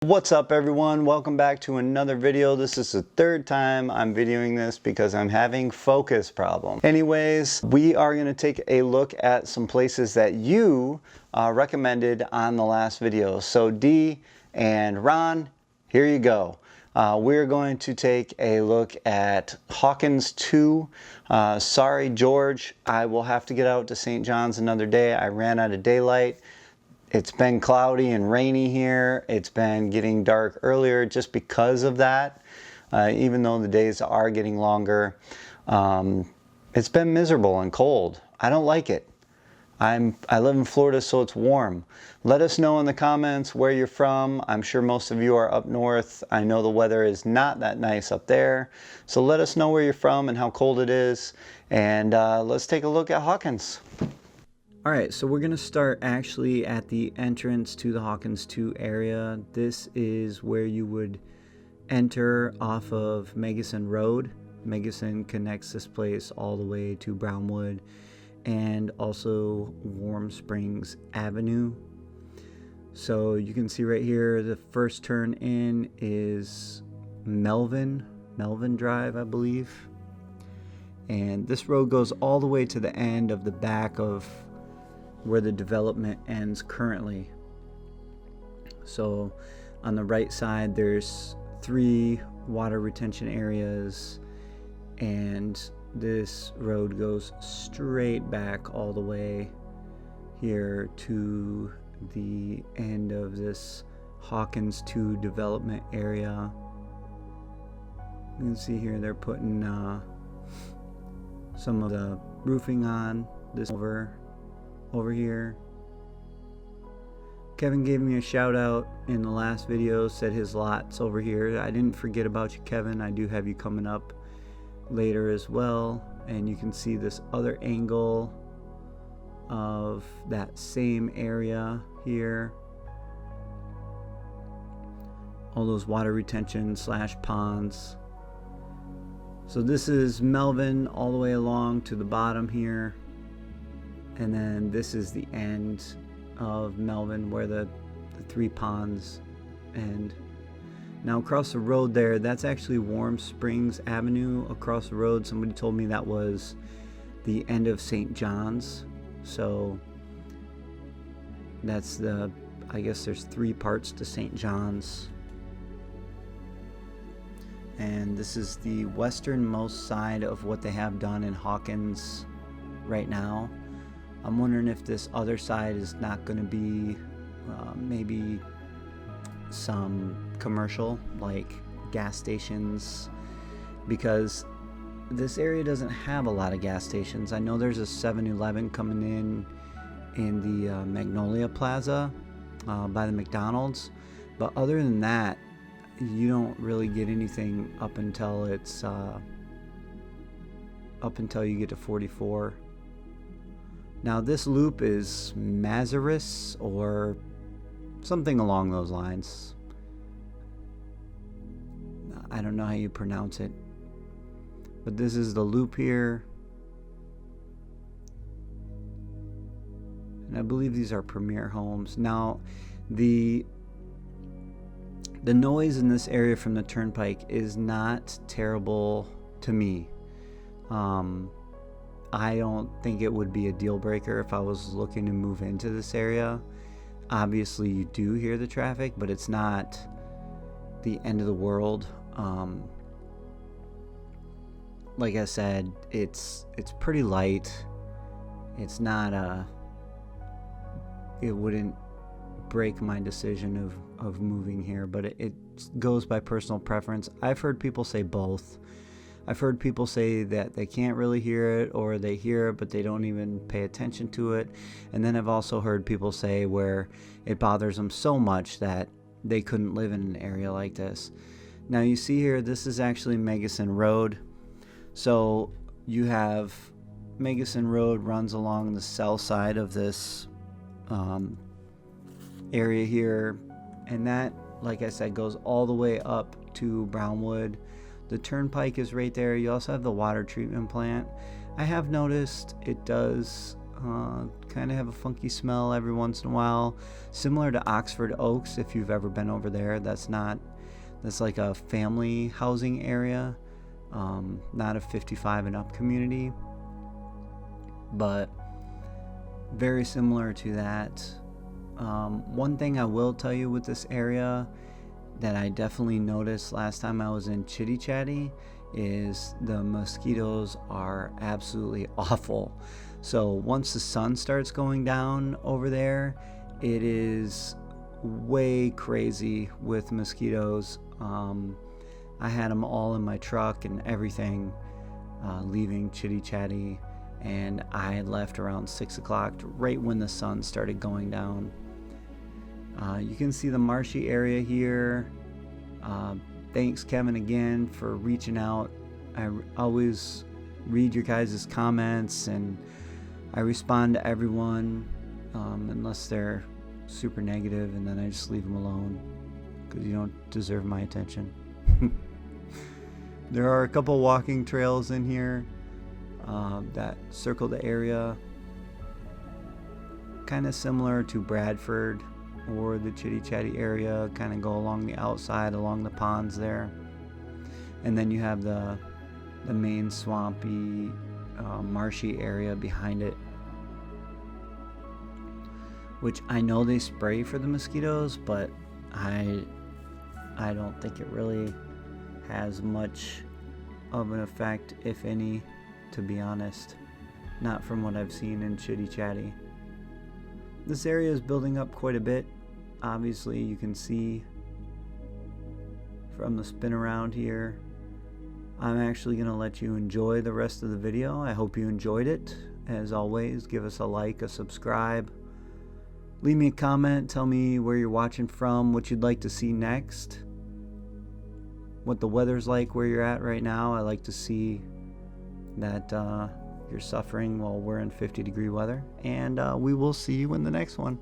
What's up everyone, welcome back to another video. This is the third time I'm videoing this because I'm having focus problems. Anyways, we are going to take a look at some places that you recommended on the last video. So Dee and Ron, here you go. We're going to take a look at Hawkins 2. Sorry George, I will have to get out to St. John's another day. I ran out of daylight. It's been cloudy and rainy here. It's been getting dark earlier just because of that. Even though the days are getting longer, it's been miserable and cold. I don't like it. I live in Florida, so it's warm. Let us know in the comments where you're from. I'm sure most of you are up north. I know the weather is not that nice up there. So let us know where you're from and how cold it is. And let's take a look at Hawkins. Alright, so we're going to start actually at the entrance to the Hawkins 2 area. This is where you would enter off of Megason Road. Megason connects this place all the way to Brownwood and also Warm Springs Avenue. So you can see right here the first turn in is Melvin Drive, I believe. And this road goes all the way to the end of the back of where the development ends currently. So on the right side there's 3 water retention areas, and this road goes straight back all the way here to the end of this Hawkins 2 development area. You can see here they're putting some of the roofing on this over here. Kevin gave me a shout out in the last video, said his lot's over here. I didn't forget about you, Kevin. I do have you coming up later as well, and you can see this other angle of that same area here. All those water retention / ponds. So this is Melvin all the way along to the bottom here. And then this is the end of Melvin where the 3 ponds end. Now across the road there, that's actually Warm Springs Avenue. Across the road, somebody told me that was the end of St. John's. So that's I guess there's 3 parts to St. John's. And this is the westernmost side of what they have done in Hawkins right now. I'm wondering if this other side is not going to be maybe some commercial, like gas stations, because this area doesn't have a lot of gas stations. I know there's a 7-Eleven coming in the Magnolia Plaza by the McDonald's, but other than that, you don't really get anything up until it's up until you get to 44. Now this loop is Mazaris or something along those lines. I don't know how you pronounce it, but this is the loop here, and I believe these are Premier Homes. Now the noise in this area from the turnpike is not terrible to me. I don't think it would be a deal breaker if I was looking to move into this area. Obviously you do hear the traffic, but it's not the end of the world. Like I said, it's pretty light. It's not it wouldn't break my decision of moving here, but it goes by personal preference. I've heard people say both. I've heard people say that they can't really hear it, or they hear it but they don't even pay attention to it. And then I've also heard people say where it bothers them so much that they couldn't live in an area like this. Now you see here, this is actually Megason Road. So you have Megason Road runs along the south side of this area here, and that, like I said, goes all the way up to Brownwood. The turnpike is right there. You also have the water treatment plant. I have noticed it does kind of have a funky smell every once in a while, similar to Oxford Oaks. If you've ever been over there, that's like a family housing area, not a 55 and up community, but very similar to that. One thing I will tell you with this area that I definitely noticed last time I was in Chitty Chatty is the mosquitoes are absolutely awful. So once the sun starts going down over there, it is way crazy with mosquitoes. I had them all in my truck and everything, leaving Chitty Chatty, and I had left around 6 o'clock, right when the sun started going down. You can see the marshy area here. Thanks, Kevin, again for reaching out. I always read your guys' comments and I respond to everyone, unless they're super negative, and then I just leave them alone because you don't deserve my attention. There are a couple walking trails in here that circle the area, kind of similar to Bradford or the Chitty Chatty area, kind of go along the outside along the ponds there, and then you have the main swampy marshy area behind it, which I know they spray for the mosquitoes, but I don't think it really has much of an effect, if any, to be honest. Not from what I've seen in Chitty Chatty. This area is building up quite a bit. Obviously you can see from the spin around here. I'm actually going to let you enjoy the rest of the video. I hope you enjoyed it. As always, give us a like, a subscribe. Leave me a comment. Tell me where you're watching from, what you'd like to see next, what the weather's like where you're at right now. I like to see that you're suffering while we're in 50-degree weather. And we will see you in the next one.